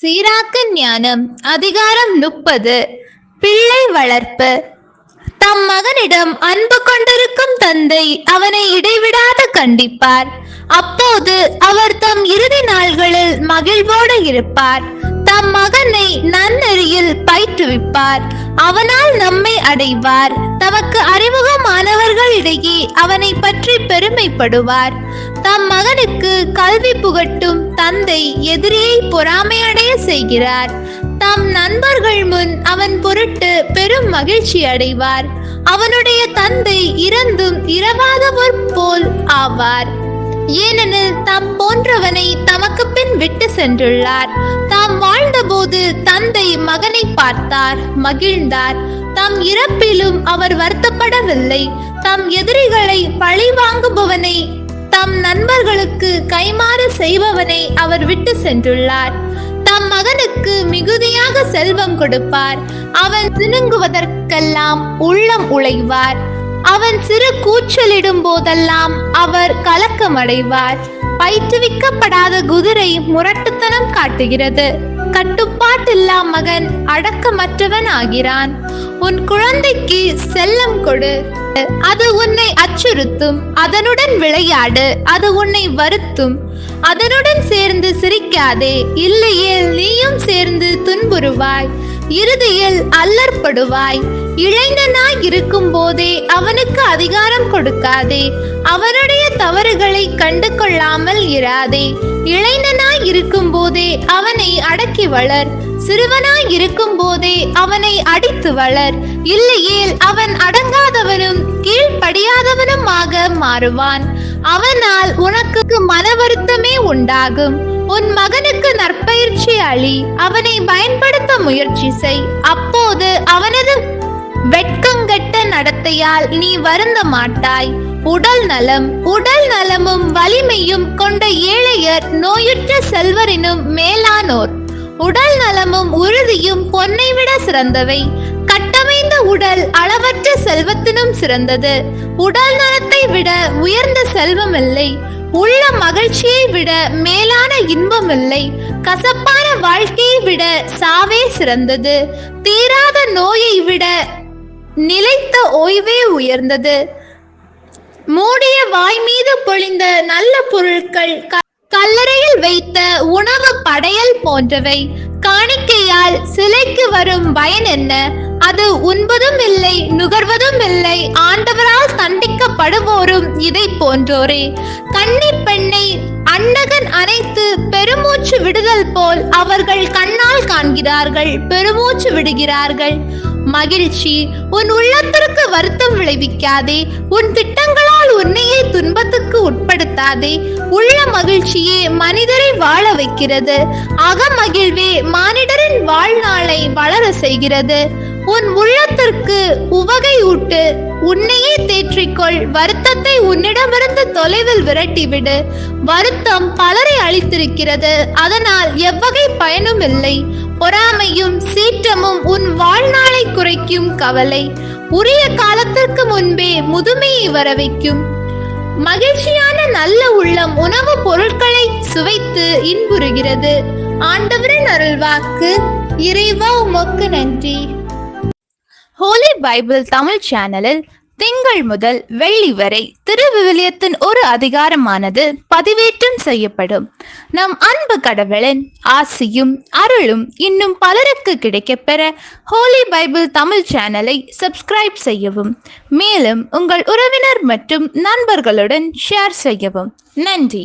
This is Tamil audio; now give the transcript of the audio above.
சீராக்க ஞானம் அதிகாரம் 30. பிள்ளை வளர்ப்பு. தம் மகனிடம் அன்பு கொண்டிருக்கும் தந்தை அவனை இடைவிடாது கண்டிப்பார். அப்போது அவர் தம் இறுதி நாள்களில் மகிழ்வோடு இருப்பார். தம் மகனை நன்னெறியில் பயிற்றுவிப்பார். அவனால் நம்மை அடைவார். தமக்கு அறிமுகமானவர்களிடையே அவனை பற்றி பெருமைப்படுவார். தம் மகனுக்கு கல்வி புகட்டும் தந்தை எதிரியை பொறாமையடைய செய்கிறார். தம் நண்பர்கள் முன் அவன் பொருட்டு பெரும் மகிழ்ச்சி அடைவார். அவனுடைய தந்தை இறந்தும் இரவாதவர் போல் ஆவார். ஏனெனில் தாம் போன்றவனை தமக்கு பின் விட்டு சென்றுள்ளார். தாம் வாழ்ந்தபோது தந்தை மகனை பார்த்தார், மகிழ்ந்தார். தம் இறப்பிலும் அவர் வருத்தப்படவில்லை. தம் எதிரிகளை பழி வாங்குபவனை, தம் நண்பர்களுக்கு கைமாறு செய்பவனை அவர் விட்டு சென்றுள்ளார். தம் மகனுக்கு மிகுதியாக செல்வம் கொடுப்பார். அவன் சினுங்குவதற்கெல்லாம் உள்ளம் உழைவார். அவன் சிறு கூச்சலிடும் போதெல்லாம் அவர் கலக்கமடைவார். பயிற்றுவிக்கப்படாத குதிரை முரட்டுத்தனம் காட்டுகிறது. கட்டுப்பாட்டில்லா மகன் அடக்கமற்றவன் ஆகிறான். உன் குழந்தைக்கு செல்லம் கொடு, அது உன்னை அச்சுறுத்தும். அதனுடன் விளையாடு, அது உன்னை வருத்தும். அதனுடன் சேர்ந்து சிரிக்காதே, இல்லையேல் நீயும் சேர்ந்து துன்புறுவாய். இறுதியில் அல்லற்படுவாய். இளைஞனாய் இருக்கும் போதே அவனுக்கு அதிகாரம் கொடுக்காதே. அவனுடைய தவறுகளை கண்டு கொள்ளாமல் இராதே. இளைஞனாய் இருக்கும் போதே அவனை அடக்கி வளர். சிறுவனாய் இருக்கும் போதே அவனை அடித்து வளர். இல்லையேல் அவன் அடங்காதவனும் கீழ்ப்படியாதவனுமாக மாறுவான். அவனால் உனக்கு மன வருத்தமே உண்டாகும். உன் மகனுக்கு நற்பயிற்சி அளி, அவனை பயன்படுத்த முயற்சி செய். அப்போது அவனது வெட்கங்கெட்ட நடத்தையால் நீ வருந்த மாட்டாய். உடல் நலமும் வலிமையும் கொண்ட ஏழையர் நோயுற்ற செல்வரினும் மேலானோர். உடல் நலமும் உறுதியும் பொன்னை விட சிறந்தவை. கட்டமைந்த உடல் அளவற்ற செல்வத்தினும் சிறந்தது. உடல் நலத்தை விட உயர்ந்த செல்வம் இல்லை. உள்ள மகிழ்ச்சியை விட மேலான இன்பம் இல்லை. கசப்பான வாழ்க்கையை விட சாவே சிறந்தது. தீராத நோயை விட நிலைத்த ஓய்வே உயர்ந்தது. மூடிய வாய் மீது பொழிந்த நல்ல பொருட்கள் கல்லறையில் வைத்த உணவு படையல் போன்றவை. காணிக்கையால் சிலைக்கு வரும் பயன் என்ன? அது உண்பதும் இல்லை, நுகர்வதும் இல்லை. ஆண்டவரால் தண்டிக்கப்படுவோரும் இதை போன்றோரே. கன்னி பெண்ணை அன்னகன் அனைத்து பெருமூச்சு விடுதல் போல் அவர்கள் கண்ணால் காண்கிறார்கள், பெருமூச்சு விடுகிறார்கள். மகிழ்ச்சி உன் உள்ளத்திற்கு வருத்தம் விளைவிக்காதே. உன் திட்டங்களால் உன்னையே துன்பத்துக்கு உட்படுத்தாதே. உள்ள மகிழ்ச்சியே மனிதரை வாழ வைக்கிறது. அகமகிழ்வே மானிடரின் வாழ்நாளை வளர செய்கிறது. உன் உள்ளத்திற்கு உவகை ஊட்டு, உன்னையே தேற்றிக்கொள். வருத்தத்தை உன்னிடமிருந்து தொலைவில் விரட்டிவிடு. வருத்தம் பலரை அழித்திருக்கிறது, அதனால் எவ்வகை பயனும் இல்லை. பொறாமையும் சீற்றமும் உன் வாழ்நாளை குறைக்கும் கவலை. உரிய காலத்திற்கு முன்பே முதுமையை வரவைக்கும். மகிழ்ச்சியான நல்ல உள்ளம் உணவு பொருட்களை சுவைத்து இன்புறுகிறது. ஆண்டவரின் அருள்வாக்கு. இறைவா உமக்கு நன்றி. ஹோலி பைபிள் தமிழ் சேனலில் திங்கள் முதல் வெள்ளி வரை திருவிவிலியத்தின் ஒரு அதிகாரமானது பதிவேற்றம் செய்யப்படும். நம் அன்பு கடவுளின் ஆசியும் அருளும் இன்னும் பலருக்கு கிடைக்கப்பெற ஹோலி பைபிள் தமிழ் சேனலை சப்ஸ்கிரைப் செய்யவும். மேலும் உங்கள் உறவினர் மற்றும் நண்பர்களுடன் ஷேர் செய்யவும். நன்றி.